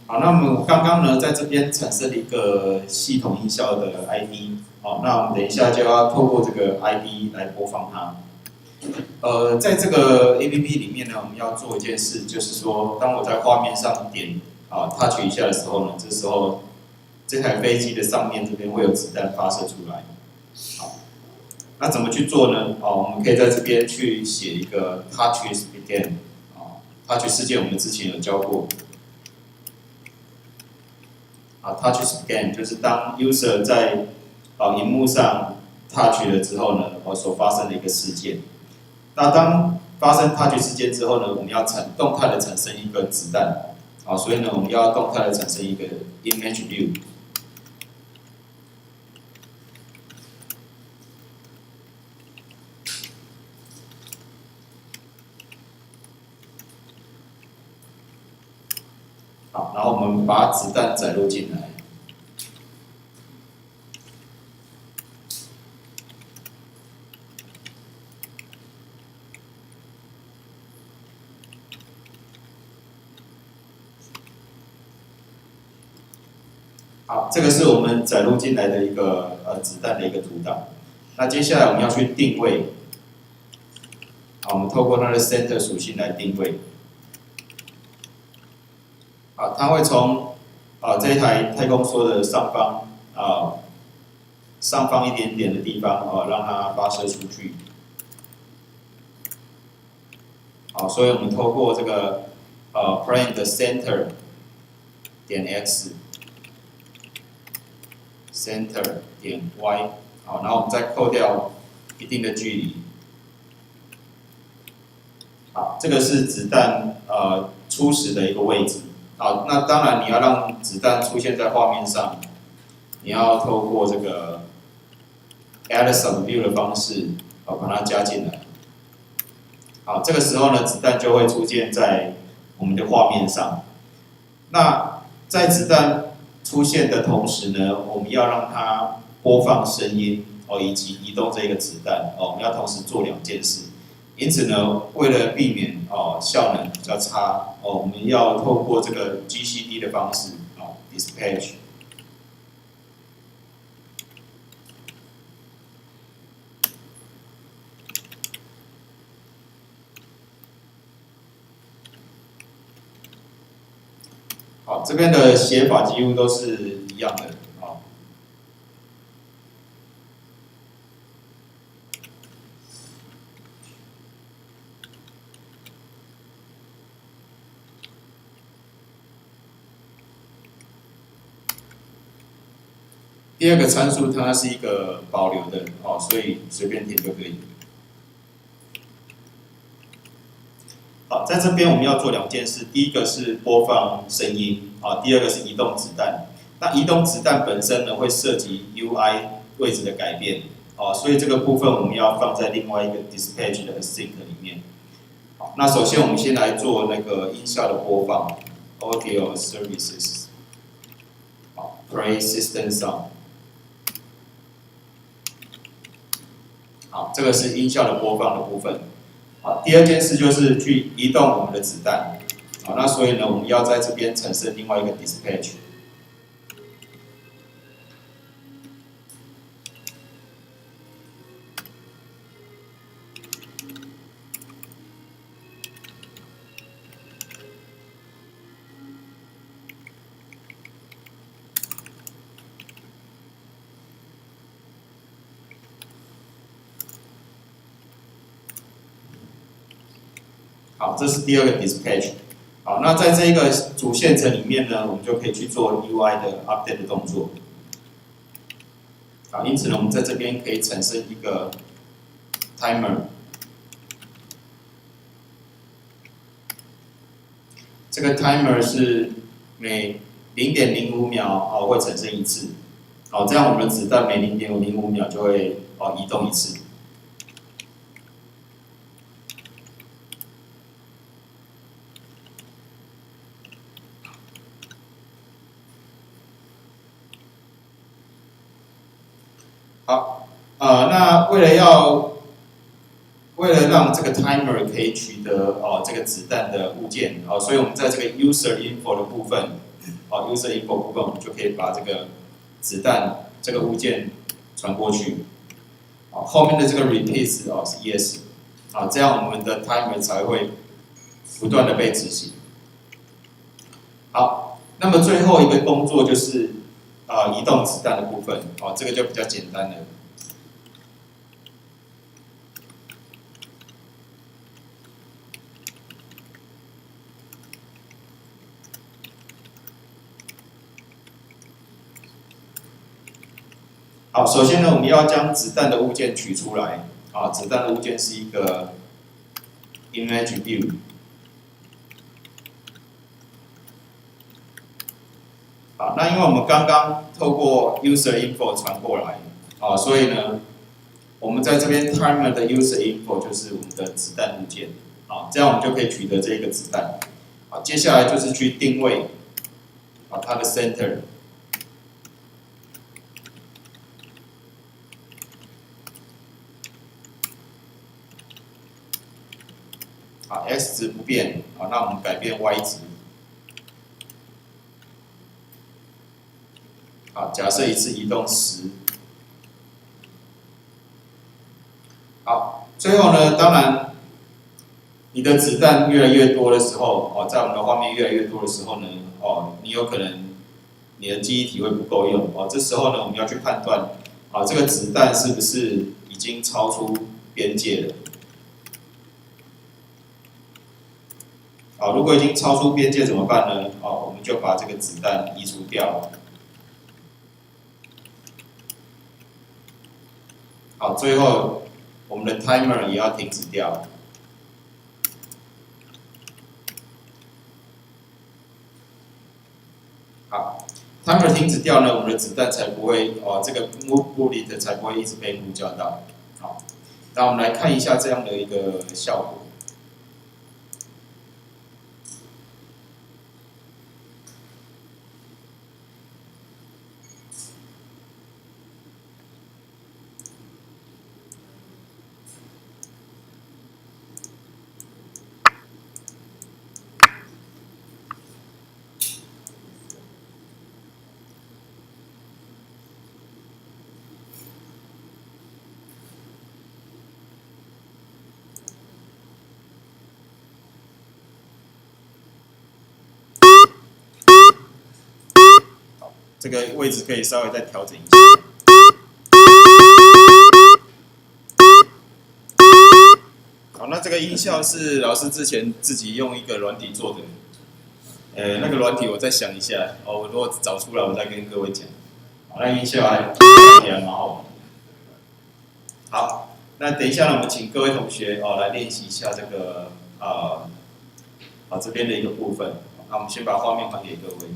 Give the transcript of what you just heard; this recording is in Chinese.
好，那我们刚刚呢，在这边产生了一个系统音效的 ID， 好，那我们等一下就要透过这个 ID 来播放它。在这个 APP 里面呢，我们要做一件事，就是说，当我在画面上点touch 一下的时候呢，这时候这台飞机的上面这边会有子弹发射出来。好，那怎么去做呢？我们可以在这边去写一个 touch begin， touch 事件我们之前有教过。touch scan 就是当 user 在荧幕上 touch 了之后呢，所发生的一个事件。那当发生 touch 事件之后呢，我们要动态的产生一个子弹，所以呢，我们要动态的产生一个 image view。好，然后我们把子弹载入进来。好，这个是我们载入进来的一个子弹的一个图档。那接下来我们要去定位，我们透过它的 center 属性来定位。它会从这一台太空梭的上方一点点的地方让它发射出去。好，所以我们透过这个plane 的 center 点 x。center 点 y， 好，然后我们再扣掉一定的距离。好，这个是子弹初始的一个位置。好，那当然你要让子弹出现在画面上，你要透过这个 add subview 的方式把它加进来。好，这个时候呢，子弹就会出现在我们的画面上。那在子弹出现的同时呢，我们要让它播放声音以及移动这个子弹我们要同时做两件事。因此呢，为了避免效能比较差我们要透过这个 GCD 的方式dispatch。好，这边的写法几乎都是一样的。第二个参数它是一个保留的所以随便填就可以。好，在这边我们要做两件事，第一个是播放声音第二个是移动子弹。那移动子弹本身呢会涉及 UI 位置的改变所以这个部分我们要放在另外一个 dispatch 的 async 里面。好，那首先我们先来做那个音效的播放 ，audio services， 好 ，play system sound。好，这个是音效的播放的部分。好，第二件事就是去移动我们的子弹。好，那所以呢，我们要在这边产生另外一个 dispatch。好，这是第二个 dispatch。好，那在这个主线程里面呢，我们就可以去做 UI 的 update 的动作。好，因此呢，我们在这边可以产生一个 timer。这个 timer 是每 0.05秒会产生一次。好，这样我们的子弹每0.05秒就会移动一次。好，那为了让这个 timer 可以取得这个子弹的物件所以我们在这个 user info 的部分好 user info 部分，我们就可以把这个子弹这个物件传过去。好，后面的这个 repeat 是 yes， 啊，这样我们的 timer 才会不断的被执行。好，那么最后一个工作就是移动子弹的部分，哦，这个就比较简单了。好，首先呢，我们要将子弹的物件取出来。啊，子弹的物件是一个 image view。好，那因为我们刚刚透过 user info 传过来，啊，所以呢，我们在这边 timer 的 user info 就是我们的子弹物件。啊，这样我们就可以取得这个子弹。好，接下来就是去定位，啊，它的 center。好 ，x 值不变，好，那我们改变 y 值。好，假设一次移动10。好，最后呢，当然，你的子弹越来越多的时候，哦，在我们的画面越来越多的时候呢，哦，你有可能你的记忆体会不够用，哦，这时候呢，我们要去判断，啊，这个子弹是不是已经超出边界了。好，如果已经超出边界怎么办呢？哦，我们就把这个子弹移除掉。好，最后我们的 timer 也要停止掉。好 ，timer 停止掉呢，我们的子弹才不会这个 bullet 才不会一直被呼叫到。好，那我们来看一下这样的一个效果。这个位置可以稍微再调整一下。好，那这个音效是老师之前自己用一个软体做的。那个软体我再想一下，哦，我如果找出来，我再跟各位讲。好，那音效也蛮好玩。好，那等一下呢，我们请各位同学来练习一下这个这边的一个部分。那我们先把画面还给各位。